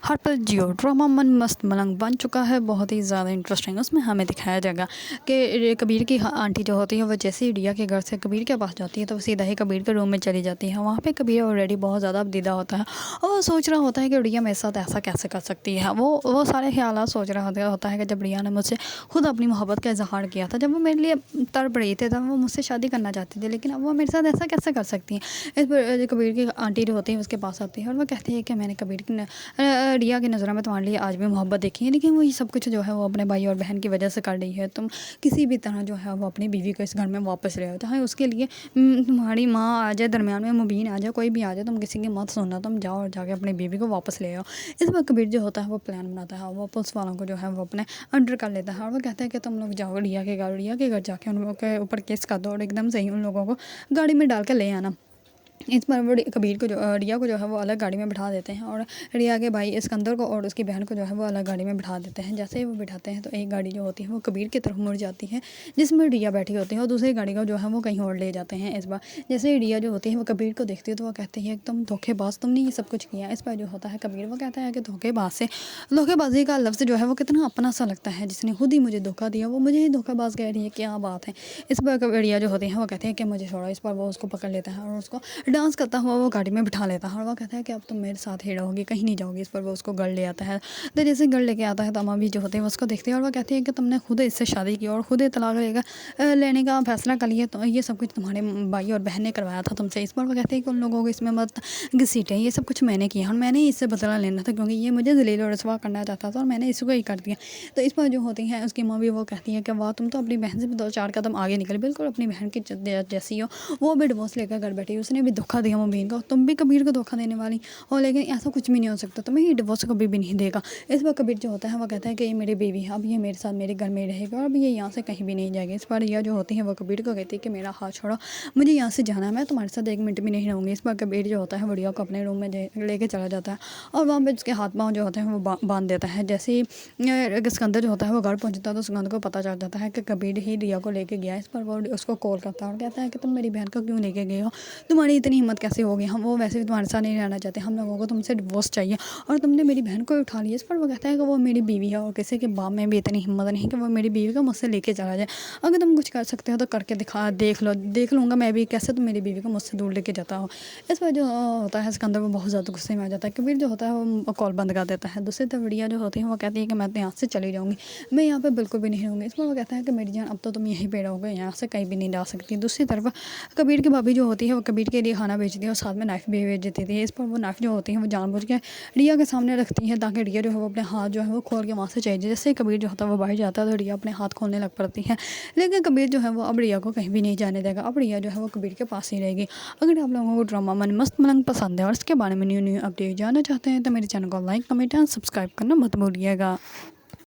हर पल जियो ड्रामा मन मस्त मलंग बन चुका है, बहुत ही ज़्यादा इंटरेस्टिंग। उसमें हमें दिखाया जाएगा कि कबीर की आंटी जो होती है वो जैसे ही रिया के घर से कबीर के पास जाती है तो वो सीधा ही कबीर के रूम में चली जाती है। वहाँ पे कबीर ऑलरेडी बहुत ज़्यादा दीदा होता है और वो सोच रहा होता है कि रिया मेरे साथ ऐसा कैसे कर सकती है। वो सारे ख्यालात सोच रहा होता है कि जब रिया ने मुझसे खुद अपनी मोहब्बत का इजहार किया था, जब वो मेरे लिए तड़प रही थी, तब वो मुझसे शादी करना चाहती थी, लेकिन अब वो मेरे साथ ऐसा कैसे कर सकती हैं। इस पर कबीर की आंटी जो होती है उसके पास आती है और वो कहती है कि मैंने कबीर की रिया की नज़रों में तुम्हारे लिए आज भी मोहब्बत देखी है, लेकिन वो ये सब कुछ जो है वो अपने भाई और बहन की वजह से कर रही है। तुम किसी भी तरह जो है वो अपनी बीवी को इस घर में वापस ले आओ, चाहे उसके लिए तुम्हारी माँ आ जाए, दरमियान में मुबीन आ जाए, कोई भी आ जाए, तुम किसी की मत सुनना, तुम जाओ और जाके अपनी बीवी को वापस ले आओ। इस पर कबीर जो होता है वो प्लान बनाता है, वो पुलिस वालों को जो है वो अपने अंडर कर लेता है और वो कहता है कि तुम लोग जाओ रिया के घर जाके उन लोगों के ऊपर केस कर दो और एकदम सही उन लोगों को गाड़ी में डाल के ले आना। इस पर वो कबीर को जो रिया को जो है वो अलग गाड़ी में बिठा देते हैं और रिया के भाई इस्कंदर को और उसकी बहन को जो है वो अलग गाड़ी में बिठा देते हैं। जैसे ही वो बिठाते हैं तो एक गाड़ी जो होती है वो कबीर की तरफ मुड़ जाती है जिसमें रिया बैठी होती है और दूसरी गाड़ी को जो है वो कहीं और ले जाते हैं। इस बार जैसे ही रिया जो होती है वो कबीर को देखती है तो वो कहती है तुम धोखेबाज, तुमने ये सब कुछ किया। इस पर जो होता है कबीर वो कहता है कि धोखेबाज से धोखेबाजी का लफ्ज़ जो है वो कितना अपना सा लगता है, जिसने खुद ही मुझे धोखा दिया वो मुझे ही धोखेबाज कह रही है, क्या बात है। इस पर रिया जो होती है वो कहते हैं कि मुझे छोड़ो। इस पर वो उसको पकड़ लेता है और उसको डांस करता हुआ वो गाड़ी में बिठा लेता है और वो कहता है कि अब तुम मेरे साथ ही रहोगी, कहीं नहीं जाओगी। इस पर वो उसको घर ले आता है। तो जैसे घर लेके आता है तो अम्मा भी जो होते हैं उसको देखती है और वो कहती है कि तुमने खुद इससे शादी की और खुद तलाक लेने का फैसला कर लिया, तो ये सब कुछ तुम्हारे भाई और बहन ने करवाया था तुमसे। इस पर वो कहते हैं कि उन लोगों को इसमें मत घसीटें, ये सब कुछ मैंने किया और मैंने इससे बदला लेना था क्योंकि ये मुझे जलील और रसवा करना चाहता था और मैंने इसको ही कर दिया। तो इस पर जो होती है उसकी माँ भी वो कहती है कि वाह, तुम तो अपनी बहन से भी 2-4 कदम आगे निकले, बिल्कुल अपनी बहन की जैसी हो। वो भी डिवोर्स लेकर घर बैठी, उसने भी धोखा दिया मुबीन को, तुम भी कबीर को धोखा देने वाली हो, लेकिन ऐसा कुछ भी नहीं हो सकता, तुम्हें ये डिवोर्स कभी भी नहीं देगा। इस पर कबीर जो होता है वो कहता है कि ये मेरी बीवी है, अब ये मेरे साथ मेरे घर में रहेगा और अब ये यहाँ से कहीं भी नहीं जाएगी। इस पर रिया जो होती है वो कबीर को कहती है कि मेरा हाथ छोड़ो, मुझे यहाँ से जाना है, मैं तुम्हारे साथ 1 मिनट भी नहीं रहूँगी। इस पर कबीर जो होता है वो रिया को अपने रूम में लेके चला जाता है और वहाँ पर उसके हाथ पाँव जो होते हैं वो बांध देता है। जैसे ही सिकंदर जो होता है वो घर पहुँचता है तो सिकंदर को पता चल जाता है कि कबीर ही रिया को लेके गया। इस पर वो उसको कॉल करता है और कहता है कि तुम मेरी बहन को क्यों लेके गए हो, तुम्हारी इतनी हिम्मत कैसे होगी, हम वो वैसे भी तुम्हारे साथ नहीं रहना चाहते, हम लोगों को तुमसे डिवोर्स चाहिए और तुमने मेरी बहन को उठा लिया। इस पर वो कहता है कि वो मेरी बीवी है और किसी के बाप में भी इतनी हिम्मत नहीं कि वो मेरी बीवी को मुझसे लेके चला जाए। अगर तुम कुछ कर सकते हो तो करके दिखा, देख लूँगा मैं भी कैसे तुम मेरी बीवी को मुझसे दूर लेके जाता हो। इस पर जो होता है सिकंदर वो बहुत ज़्यादा गुस्से में आ जाता है। कबीर जो होता है वो कॉल बंद कर देता है। दूसरी तरफ रिया जो होती है वो कहती है कि मैं तो यहाँ से चली जाऊँगी, मैं यहाँ पर बिल्कुल भी नहीं रहूँगी। इस पर वो कहता है कि मेरी जान अब तो तुम यहीं पे रहोगे, यहाँ से कहीं भी नहीं जा सकती। दूसरी तरफ कबीर की भाभी जो होती है वो कबीर के लिए खाना भेजती है और साथ में नाइफ भी भेज देती थी। इस पर वो नाइफ जो होती है वो जानबूझ के रिया के सामने रखती है ताकि रिया जो है वो अपने हाथ जो है वो खोल के वहाँ से चले जाए। जैसे कबीर जो होता है वो बाहर जाता है तो रिया अपने हाथ खोलने लग पड़ती है, लेकिन कबीर जो है वो अब रिया को कहीं भी नहीं जाने देगा। अब रिया जो है वो कबीर के पास ही रहेगी। अगर आप लोगों को ड्रामा मन मस्त मलंग पसंद है और इसके बारे में न्यू अपडेट जानना चाहते हैं तो मेरे चैनल को लाइक, कमेंट एंड सब्सक्राइब करना मत भूलिएगा।